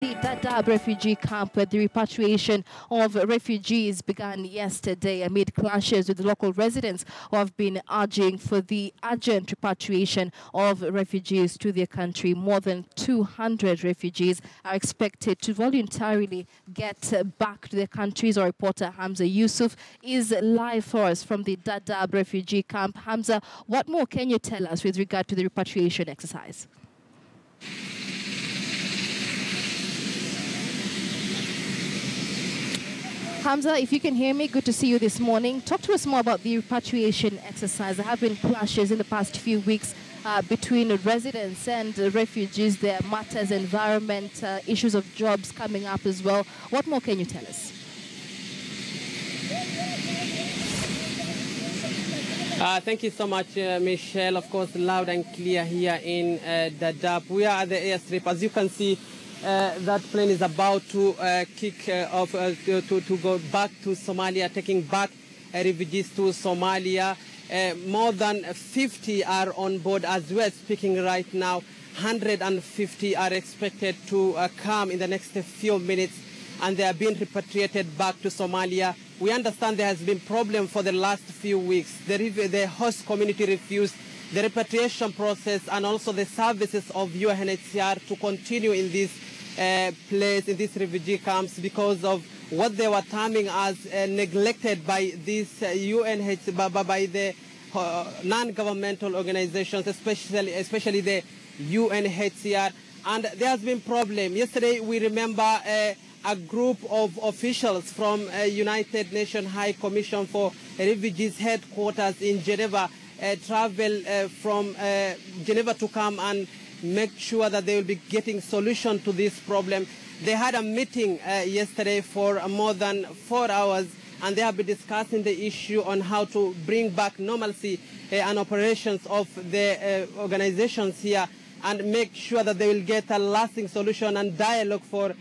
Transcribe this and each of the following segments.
The Dadaab refugee camp, where the repatriation of refugees began yesterday amid clashes with local residents who have been urging for the urgent repatriation of refugees to their country. More than 200 refugees are expected to voluntarily get back to their countries. Our reporter Hamza Yusuf is live for us from the Dadaab refugee camp. Hamza, what more can you tell us with regard to the repatriation exercise? Hamza, if you can hear me, good to see you this morning. Talk to us more about the repatriation exercise. There have been clashes in the past few weeks between residents and refugees. There are matters, environment, issues of jobs coming up as well. What more can you tell us? Thank you so much, Michelle. Of course, loud and clear here in Dadaab. We are at the airstrip. As you can see, that plane is about to kick off to go back to Somalia, taking back refugees to Somalia. More than 50 are on board as we are speaking right now. 150 are expected to come in the next few minutes, and they are being repatriated back to Somalia. We understand there has been problem for the last few weeks. The host community refused the repatriation process and also the services of UNHCR to continue in this place, in these refugee camps, because of what they were terming as neglected by these UNHCR, by the non-governmental organizations, especially the UNHCR. And there has been problem. Yesterday, we remember a group of officials from United Nations High Commission for Refugees headquarters in Geneva travel from Geneva to come and make sure that they will be getting solution to this problem. They had a meeting yesterday for more than 4 hours, and they have been discussing the issue on how to bring back normalcy and operations of the organizations here and make sure that they will get a lasting solution and dialogue for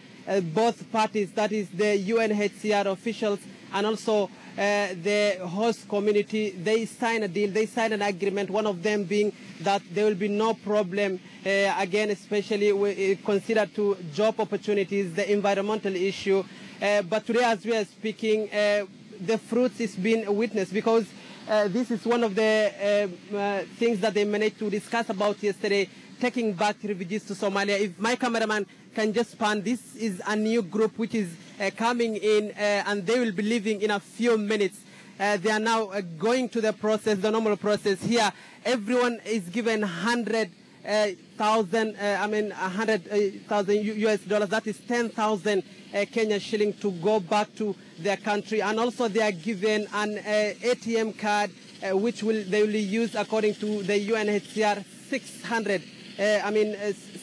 both parties, that is the UNHCR officials and also the host community. They signed a deal, they signed an agreement, one of them being that there will be no problem, again, especially considered to job opportunities, the environmental issue. But today, as we are speaking, the fruits is being witnessed, because this is one of the things that they managed to discuss about yesterday, taking back refugees to Somalia. If my cameraman can just pan, this is a new group which is coming in, and they will be leaving in a few minutes. They are now going to the process, the normal process here. Everyone is given 100,000 US dollars. That is 10,000 Kenyan shilling to go back to their country, and also they are given an ATM card, which they will use according to the UNHCR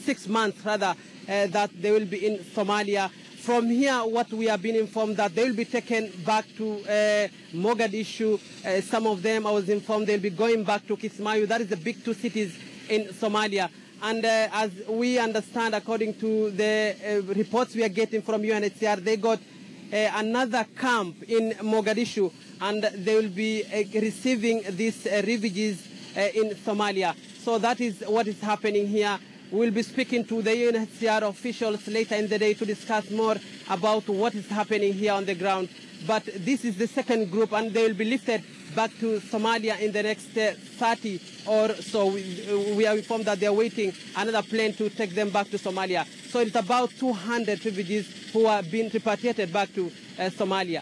6 months rather, that they will be in Somalia. From here, what we have been informed that they will be taken back to Mogadishu. Some of them, I was informed, they'll be going back to Kismayu. That is the big two cities in Somalia. And as we understand, according to the reports we are getting from UNHCR, they got another camp in Mogadishu, and they will be receiving these refugees in Somalia. So that is what is happening here. We'll be speaking to the UNHCR officials later in the day to discuss more about what is happening here on the ground. But this is the second group, and they will be lifted back to Somalia in the next 30 or so. We are informed that they are waiting another plane to take them back to Somalia. So it's about 200 refugees who are being repatriated back to Somalia.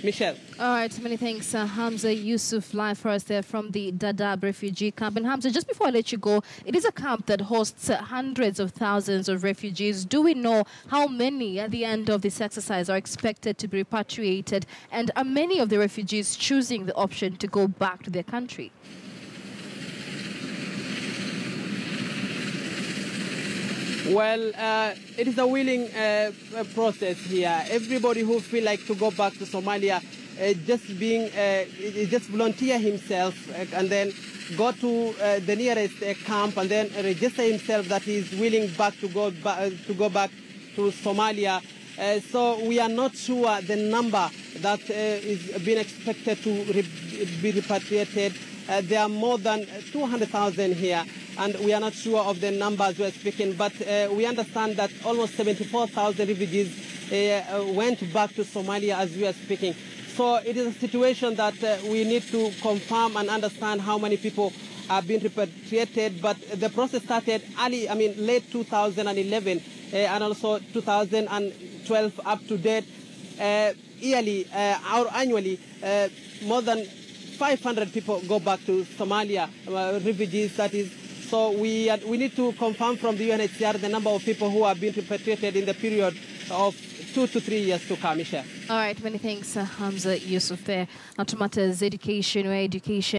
Michelle. All right, many thanks, Hamza Yusuf, live for us there from the Dadaab refugee camp. And Hamza, just before I let you go, it is a camp that hosts hundreds of thousands of refugees. Do we know how many at the end of this exercise are expected to be repatriated? And are many of the refugees choosing the option to go back to their country? Well, it is a willing process here. Everybody who feel like to go back to Somalia, just volunteer himself and then go to the nearest camp and then register himself that he is willing to go back to Somalia. So we are not sure the number that is being expected to be repatriated. There are more than 200,000 here. and we are not sure of the numbers we're speaking, but we understand that almost 74,000 refugees went back to Somalia as we are speaking. So it is a situation that we need to confirm and understand how many people are being repatriated, but the process started late 2011 and also 2012 up to date. Yearly or annually, more than 500 people go back to Somalia, refugees that is. So we need to confirm from the UNHCR the number of people who have been repatriated in the period of 2 to 3 years to come, Michelle. All right, many thanks, Hamza Yusuf there. Now to matters education, where education